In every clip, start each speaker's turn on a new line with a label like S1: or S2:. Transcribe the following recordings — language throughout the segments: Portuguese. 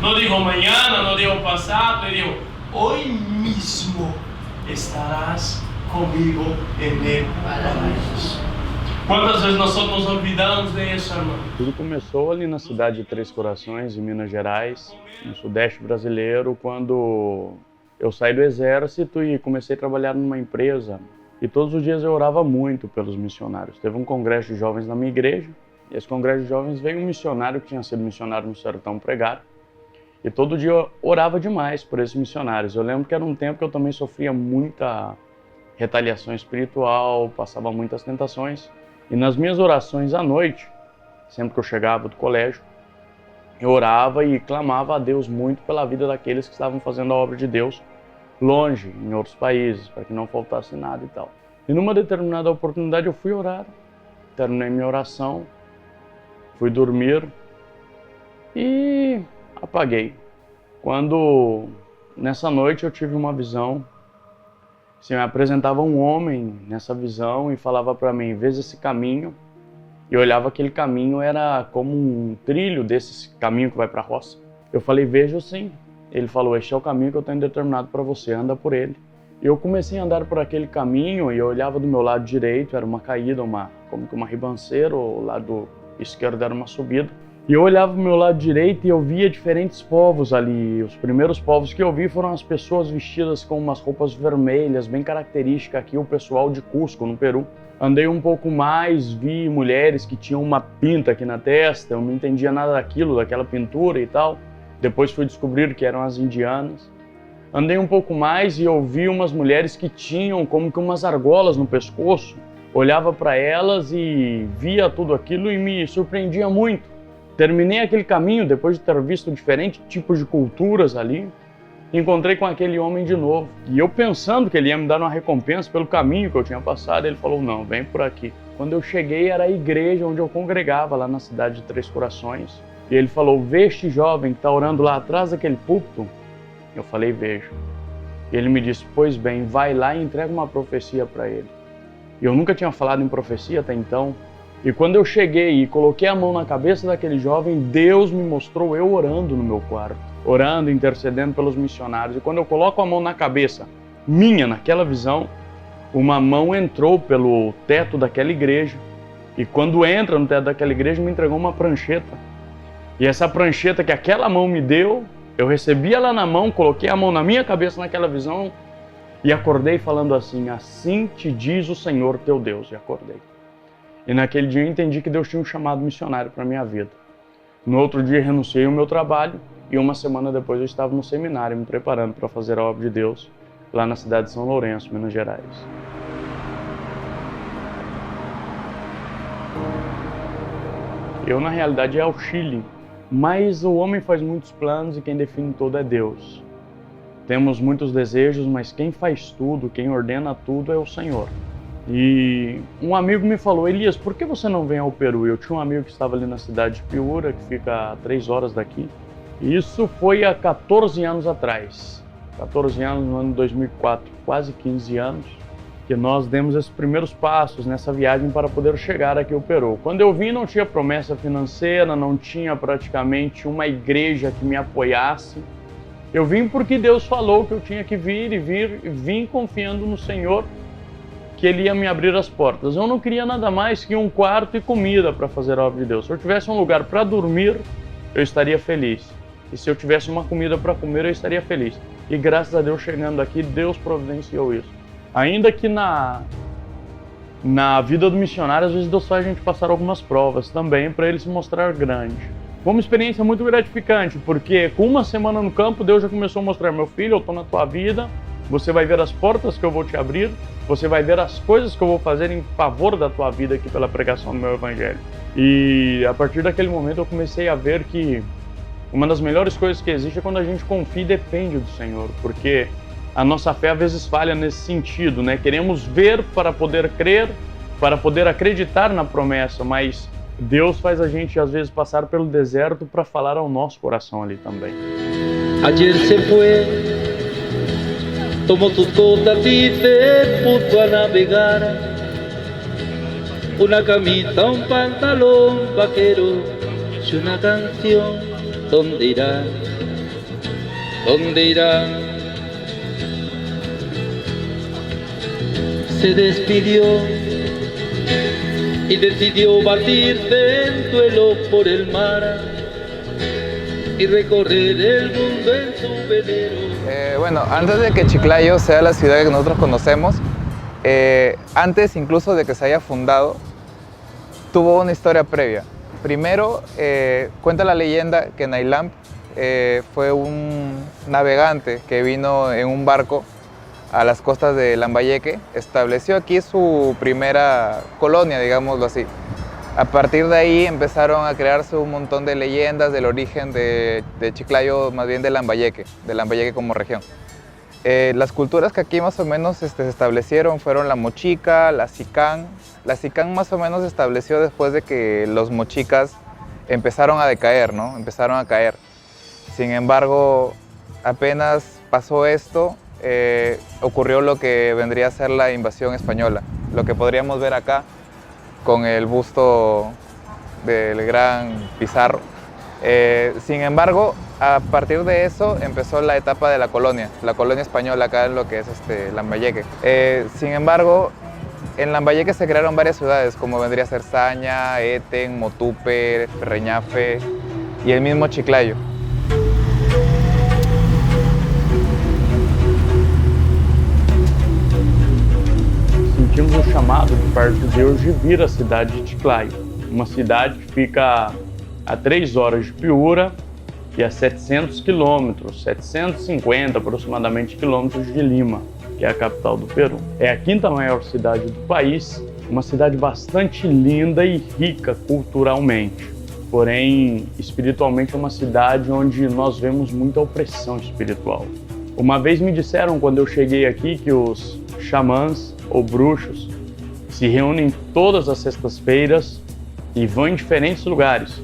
S1: No dijo mañana, no dijo pasado, le dijo, hoy mismo estarás conmigo en el paraíso. Quantas vezes nós nos olvidamos disso, irmão?
S2: Tudo começou ali na cidade de Três Corações, em Minas Gerais, no sudeste brasileiro, quando eu saí do exército e comecei a trabalhar numa empresa. E todos os dias eu orava muito pelos missionários. Teve um congresso de jovens na minha igreja, e esse congresso de jovens veio um missionário que tinha sido missionário no sertão pregar. E todo dia eu orava demais por esses missionários. Eu lembro que era um tempo que eu também sofria muita retaliação espiritual, passava muitas tentações. E nas minhas orações à noite, sempre que eu chegava do colégio, eu orava e clamava a Deus muito pela vida daqueles que estavam fazendo a obra de Deus longe, em outros países, para que não faltasse nada e tal. E numa determinada oportunidade eu fui orar, terminei minha oração, fui dormir e apaguei. Quando nessa noite eu tive uma visão, se me apresentava um homem nessa visão e falava para mim, veja esse caminho. E eu olhava aquele caminho, era como um trilho desse caminho que vai para a roça. Eu falei, vejo sim. Ele falou, este é o caminho que eu tenho determinado para você, anda por ele. E eu comecei a andar por aquele caminho e eu olhava do meu lado direito, era uma caída, como que uma ribanceira, o lado esquerdo era uma subida. E eu olhava pro meu lado direito e eu via diferentes povos ali. Os primeiros povos que eu vi foram as pessoas vestidas com umas roupas vermelhas, bem característica aqui, o pessoal de Cusco, no Peru. Andei um pouco mais, vi mulheres que tinham uma pinta aqui na testa, eu não entendia nada daquilo, daquela pintura e tal. Depois fui descobrir que eram as indianas. Andei um pouco mais e eu vi umas mulheres que tinham como que umas argolas no pescoço. Olhava para elas e via tudo aquilo e me surpreendia muito. Terminei aquele caminho, depois de ter visto diferentes tipos de culturas ali, encontrei com aquele homem de novo. E eu pensando que ele ia me dar uma recompensa pelo caminho que eu tinha passado, ele falou, não, vem por aqui. Quando eu cheguei era a igreja onde eu congregava, lá na cidade de Três Corações. E ele falou, vê este jovem que está orando lá atrás daquele púlpito? Eu falei, vejo. E ele me disse, pois bem, vai lá e entrega uma profecia para ele. E eu nunca tinha falado em profecia até então. E quando eu cheguei e coloquei a mão na cabeça daquele jovem, Deus me mostrou eu orando no meu quarto, orando, intercedendo pelos missionários. E quando eu coloco a mão na cabeça minha, naquela visão, uma mão entrou pelo teto daquela igreja. E quando entra no teto daquela igreja, me entregou uma prancheta. E essa prancheta que aquela mão me deu, eu recebi ela na mão, coloquei a mão na minha cabeça naquela visão e acordei falando assim, assim te diz o Senhor teu Deus. E acordei. E naquele dia eu entendi que Deus tinha um chamado missionário para a minha vida. No outro dia renunciei ao meu trabalho e uma semana depois eu estava no seminário me preparando para fazer a obra de Deus lá na cidade de São Lourenço, Minas Gerais. Eu na realidade é ao Chile, mas o homem faz muitos planos e quem define tudo é Deus. Temos muitos desejos, mas quem faz tudo, quem ordena tudo é o Senhor. E um amigo me falou, Elias, por que você não vem ao Peru? Eu tinha um amigo que estava ali na cidade de Piura, que fica a 3 horas daqui. E isso foi há 14 anos atrás. 14 anos, no ano de 2004, quase 15 anos, que nós demos esses primeiros passos nessa viagem para poder chegar aqui ao Peru. Quando eu vim, não tinha promessa financeira, não tinha praticamente uma igreja que me apoiasse. Eu vim porque Deus falou que eu tinha que vir e vim confiando no Senhor, que Ele ia me abrir as portas. Eu não queria nada mais que um quarto e comida para fazer a obra de Deus. Se eu tivesse um lugar para dormir, eu estaria feliz. E se eu tivesse uma comida para comer, eu estaria feliz. E graças a Deus, chegando aqui, Deus providenciou isso. Ainda que na vida do missionário, às vezes Deus faz a gente passar algumas provas também para Ele se mostrar grande. Foi uma experiência muito gratificante, porque com uma semana no campo, Deus já começou a mostrar, meu filho, eu estou na tua vida, você vai ver as portas que eu vou te abrir, você vai ver as coisas que eu vou fazer em favor da tua vida aqui pela pregação do meu evangelho. E a partir daquele momento eu comecei a ver que uma das melhores coisas que existe é quando a gente confia e depende do Senhor, porque a nossa fé às vezes falha nesse sentido, né? Queremos ver para poder crer, para poder acreditar na promessa, mas Deus faz a gente às vezes passar pelo deserto para falar ao nosso coração ali também.
S3: Ayer se foi, tomou tu tota e te puso a navegar, una camisa, un pantalón vaquero y una canción, ¿dónde irá? ¿dónde irá? Se despidió y decidió batirse en duelo por el mar y recorrer el mundo en su velero.
S4: Bueno, antes de que Chiclayo sea la ciudad que nosotros conocemos, antes incluso de que se haya fundado, tuvo una historia previa. Primero, cuenta la leyenda que Naylamp fue un navegante que vino en un barco a las costas de Lambayeque, estableció aquí su primera colonia, digámoslo así. A partir de ahí empezaron a crearse un montón de leyendas del origen de Chiclayo, más bien de Lambayeque como región. Las culturas que aquí más o menos se establecieron fueron la mochica, la sicán. La sicán más o menos se estableció después de que los mochicas empezaron a decaer, ¿no? Empezaron a caer. Sin embargo, apenas pasó esto, ocurrió lo que vendría a ser la invasión española, lo que podríamos ver acá con el busto del gran Pizarro. Sin embargo, a partir de eso empezó la etapa de la colonia española acá en lo que es Lambayeque. Sin embargo, en Lambayeque se crearon varias ciudades, como vendría a ser Saña, Eten, Motupe, Reñafe y el mismo Chiclayo.
S2: Sentimos um chamado de parte de Deus de vir à cidade de Chiclayo, uma cidade que fica a 3 horas de Piura e a 700 quilômetros, 750 aproximadamente quilômetros de Lima, que é a capital do Peru. É a 5ª maior cidade do país, uma cidade bastante linda e rica culturalmente. Porém, espiritualmente é uma cidade onde nós vemos muita opressão espiritual. Uma vez me disseram, quando eu cheguei aqui, que os xamãs ou bruxos se reúnem todas as sextas-feiras e vão em diferentes lugares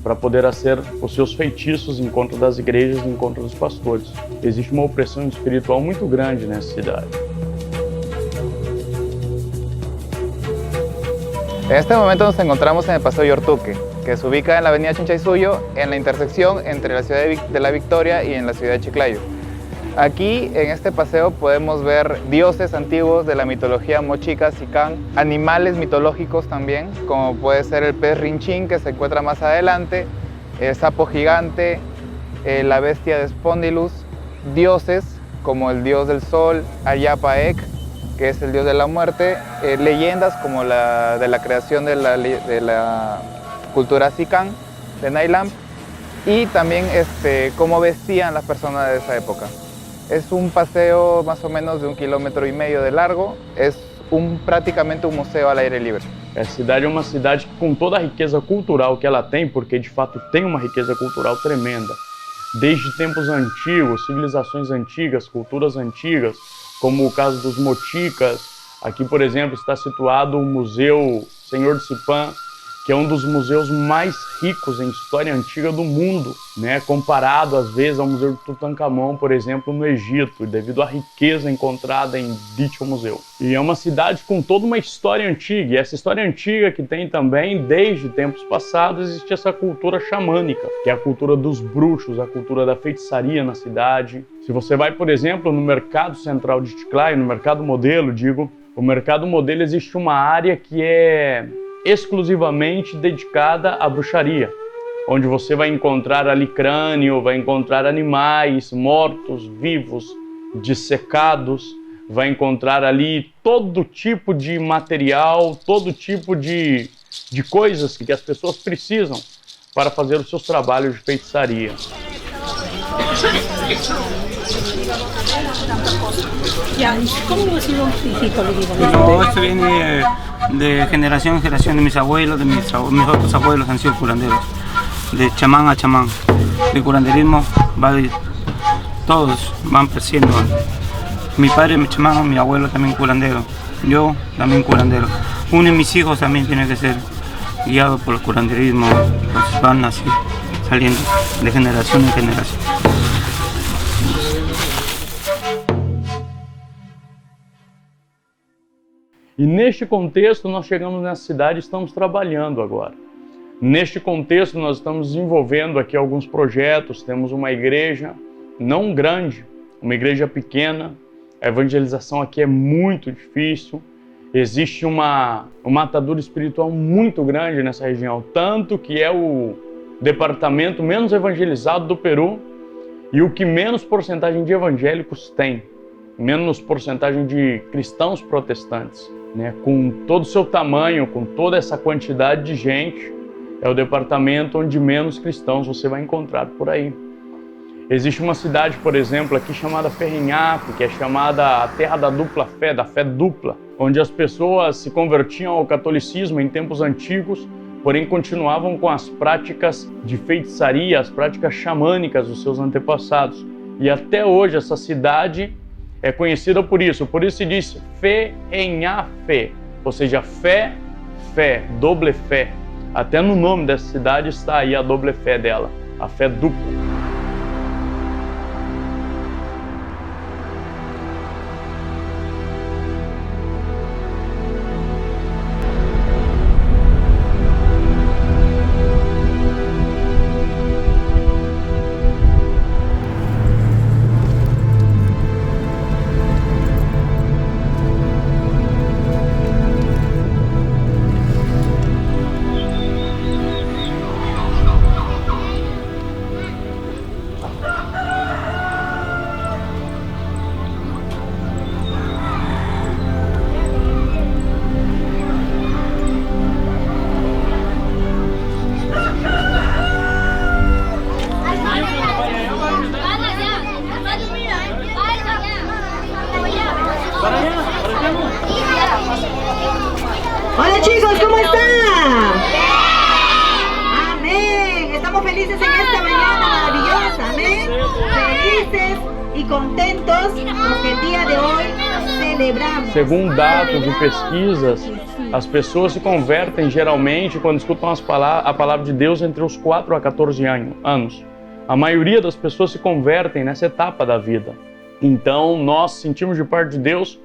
S2: para poder fazer os seus feitiços em contra das igrejas, em contra dos pastores. Existe uma opressão espiritual muito grande nessa cidade.
S4: En este momento nos encontramos en el Paseo Yortuque, que se ubica en la avenida Chinchaysuyo, en la intersección entre la ciudad de La Victoria y en la ciudad de Chiclayo. Aquí, en este paseo, podemos ver dioses antiguos de la mitología mochica, sicán, animales mitológicos también, como puede ser el pez rinchín, que se encuentra más adelante, el sapo gigante, la bestia de Spondylus, dioses como el dios del sol, Ayapaek, que es el dios de la muerte, leyendas como la de la creación de la cultura sicán, de Naylamp, y también cómo vestían las personas de esa época. Es un paseo más o menos de 1,5 km de largo, es praticamente um museu ao aire livre.
S2: Essa cidade é uma cidade que, com toda a riqueza cultural que ela tem, porque de fato tem uma riqueza cultural tremenda, desde tempos antigos, civilizações antigas, culturas antigas, como o caso dos mochicas. Aqui, por exemplo, está situado o Museu Senhor de Cipã, que é um dos museus mais ricos em história antiga do mundo, né? Comparado às vezes ao Museu de Tutankhamon, por exemplo, no Egito, devido à riqueza encontrada em dito museu. E é uma cidade com toda uma história antiga, e essa história antiga que tem também, desde tempos passados, existe essa cultura xamânica, que é a cultura dos bruxos, a cultura da feitiçaria na cidade. Se você vai, por exemplo, no Mercado Central de Chiclayo, no Mercado Modelo, o Mercado Modelo existe uma área que é exclusivamente dedicada à bruxaria, onde você vai encontrar ali crânio, vai encontrar animais mortos, vivos, dissecados, vai encontrar ali todo tipo de material, todo tipo de coisas que as pessoas precisam para fazer os seus trabalhos de feitiçaria.
S5: ¿Cómo ha sido hijito?
S6: No, esto viene de generación en generación de mis abuelos, de mis otros abuelos han sido curanderos, de chamán a chamán. El curanderismo todos van creciendo. Mi padre es chamán, mi abuelo también curandero, yo también curandero. Uno de mis hijos también tiene que ser guiado por el curanderismo, pues van así saliendo de generación en generación.
S2: E neste contexto nós chegamos nessa cidade e estamos trabalhando agora. Neste contexto nós estamos desenvolvendo aqui alguns projetos, temos uma igreja não grande, uma igreja pequena. A evangelização aqui é muito difícil. Existe uma atadura espiritual muito grande nessa região, tanto que é o departamento menos evangelizado do Peru e o que menos porcentagem de evangélicos tem, menos porcentagem de cristãos protestantes, né? Com todo o seu tamanho, com toda essa quantidade de gente, é o departamento onde menos cristãos você vai encontrar por aí. Existe uma cidade, por exemplo, aqui chamada Ferrinhaque, que é chamada a terra da dupla fé, da fé dupla, onde as pessoas se convertiam ao catolicismo em tempos antigos, porém continuavam com as práticas de feitiçaria, as práticas xamânicas dos seus antepassados. E até hoje essa cidade é conhecida por isso se diz Ferrinhaque, ou seja, fé, fé, doble fé. Até no nome dessa cidade está aí a doble fé dela, a fé dupla.
S7: Hola chicos, ¿cómo están? Amén. Estamos felices en esta mañana maravillosa, amén. Felices y contentos porque el día de hoy celebramos.
S2: Segundo dados de pesquisas, as pessoas se convertem geralmente quando escutam a palavra de Deus entre os 4 a 14 anos. A maioria das pessoas se convertem nessa etapa da vida. Então nós sentimos de parte de Deus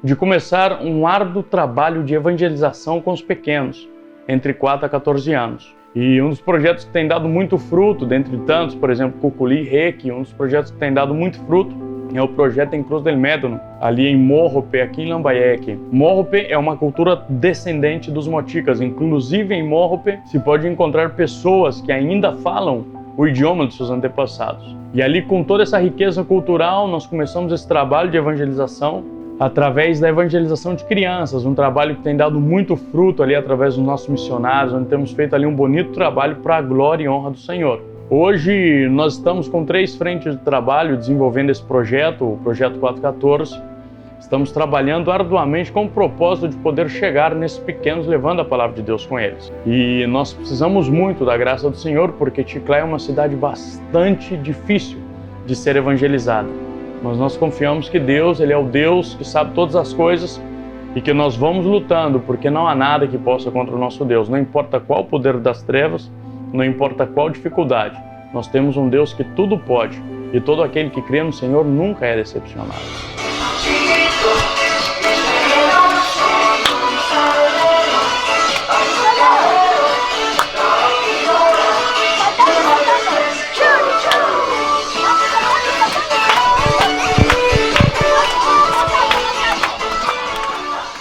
S2: de começar um árduo trabalho de evangelização com os pequenos, entre 4 a 14 anos. E um dos projetos que tem dado muito fruto, dentre tantos, por exemplo, Cuculi Reiki, um dos projetos que tem dado muito fruto é o projeto em Cruz del Médano, ali em Morrope, aqui em Lambayeque. Morrope é uma cultura descendente dos moticas, inclusive em Morrope se pode encontrar pessoas que ainda falam o idioma dos seus antepassados. E ali, com toda essa riqueza cultural, nós começamos esse trabalho de evangelização através da evangelização de crianças, um trabalho que tem dado muito fruto ali através dos nossos missionários, onde temos feito ali um bonito trabalho para a glória e honra do Senhor. Hoje nós estamos com 3 frentes de trabalho desenvolvendo esse projeto, o Projeto 414. Estamos trabalhando arduamente com o propósito de poder chegar nesses pequenos levando a palavra de Deus com eles. E nós precisamos muito da graça do Senhor, porque Chiclayo é uma cidade bastante difícil de ser evangelizada. Mas nós confiamos que Deus, Ele é o Deus que sabe todas as coisas e que nós vamos lutando, porque não há nada que possa contra o nosso Deus. Não importa qual o poder das trevas, não importa qual dificuldade, nós temos um Deus que tudo pode e todo aquele que crê no Senhor nunca é decepcionado.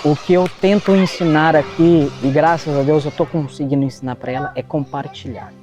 S8: O que eu tento ensinar aqui, e graças a Deus eu estou conseguindo ensinar para ela, é compartilhar.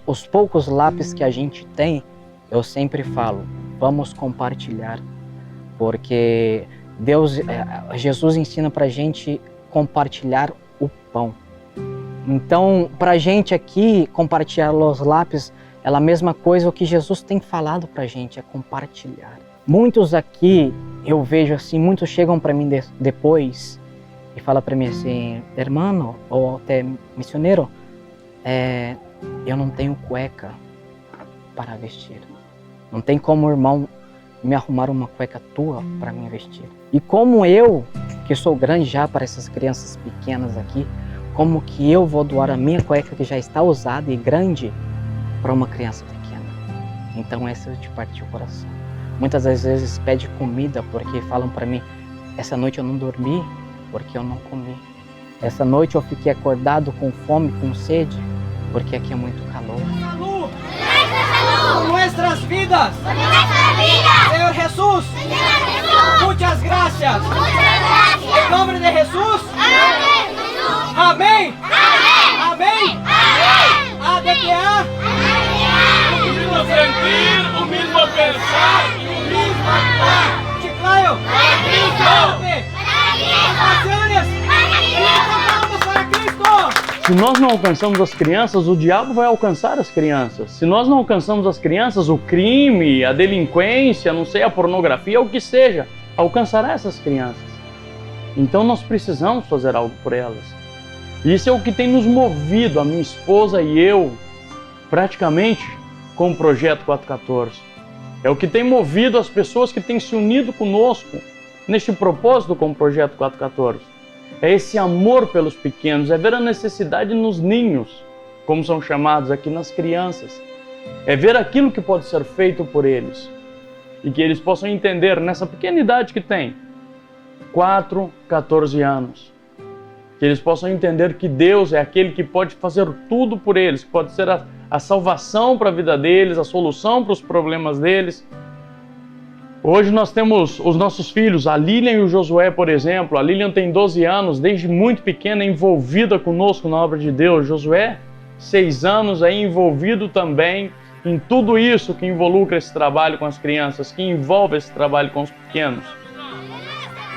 S8: Os poucos lápis que a gente tem, eu sempre falo, vamos compartilhar. Porque Jesus ensina para a gente compartilhar o pão. Então, para a gente aqui, compartilhar os lápis é a mesma coisa o que Jesus tem falado para a gente, é compartilhar. Muitos aqui, eu vejo assim, muitos chegam para mim depois e falam para mim assim, irmão ou até missioneiro, eu não tenho cueca para vestir. Não tem como, irmão, me arrumar uma cueca tua para me vestir. E como eu, que sou grande já para essas crianças pequenas aqui, como que eu vou doar a minha cueca que já está usada e grande para uma criança pequena? Então essa é de partir o coração. Muitas das vezes pede comida porque falam para mim, essa noite eu não dormi porque eu não comi. Essa noite eu fiquei acordado com fome, com sede, porque aqui é muito calor.
S7: Nuestras
S9: vidas. Señor Jesús. Muchas gracias. En nombre de Jesús. Amén. Amén. ADPA.
S1: O mismo sentir, o mismo pensar e o mesmo actuar.
S9: Chiclayo. Naciones. Para Cristo.
S2: Se nós não alcançamos as crianças, o diabo vai alcançar as crianças. Se nós não alcançamos as crianças, o crime, a delinquência, não sei, a pornografia, o que seja, alcançará essas crianças. Então nós precisamos fazer algo por elas. E isso é o que tem nos movido, a minha esposa e eu, praticamente, com o Projeto 414. É o que tem movido as pessoas que têm se unido conosco neste propósito com o Projeto 414. É esse amor pelos pequenos, é ver a necessidade nos ninhos, como são chamados aqui, nas crianças. É ver aquilo que pode ser feito por eles. E que eles possam entender, nessa pequena idade que tem, 4, 14 anos, que eles possam entender que Deus é aquele que pode fazer tudo por eles, que pode ser a salvação para a vida deles, a solução para os problemas deles. Hoje nós temos os nossos filhos, a Lilian e o Josué, por exemplo. A Lilian tem 12 anos, desde muito pequena, envolvida conosco na obra de Deus. Josué, 6 anos, aí envolvido também em tudo isso que involucra esse trabalho com as crianças, que envolve esse trabalho com os pequenos.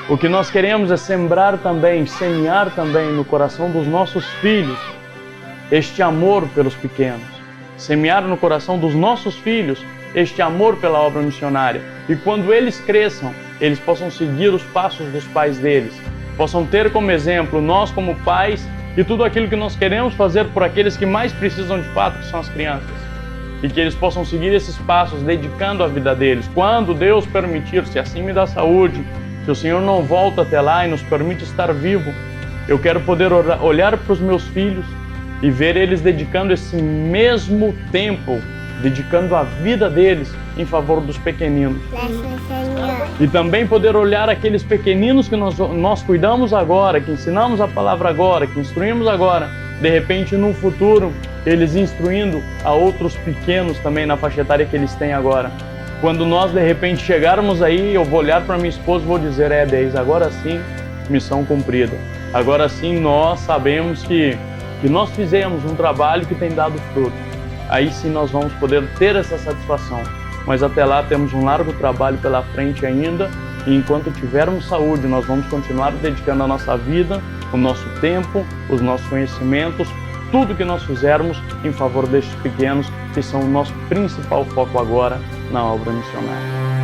S2: O que nós queremos é sembrar também, semear também no coração dos nossos filhos este amor pelos pequenos. Semear no coração dos nossos filhos este amor pela obra missionária. E quando eles cresçam, eles possam seguir os passos dos pais deles, possam ter como exemplo nós como pais e tudo aquilo que nós queremos fazer por aqueles que mais precisam de fato, que são as crianças. E que eles possam seguir esses passos, dedicando a vida deles. Quando Deus permitir, se assim me dá saúde, se o Senhor não volta até lá e nos permite estar vivo, eu quero poder olhar para os meus filhos e ver eles dedicando esse mesmo tempo, dedicando a vida deles em favor dos pequeninos. E também poder olhar aqueles pequeninos que nós cuidamos agora, que ensinamos a palavra agora, que instruímos agora, de repente no futuro, eles instruindo a outros pequenos também na faixa etária que eles têm agora. Quando nós de repente chegarmos aí, eu vou olhar para minha esposa e vou dizer, Deise, agora sim, missão cumprida. Agora sim nós sabemos que nós fizemos um trabalho que tem dado fruto. Aí sim nós vamos poder ter essa satisfação. Mas até lá temos um largo trabalho pela frente ainda, e enquanto tivermos saúde, nós vamos continuar dedicando a nossa vida, o nosso tempo, os nossos conhecimentos, tudo que nós fizermos em favor destes pequenos, que são o nosso principal foco agora na obra missionária.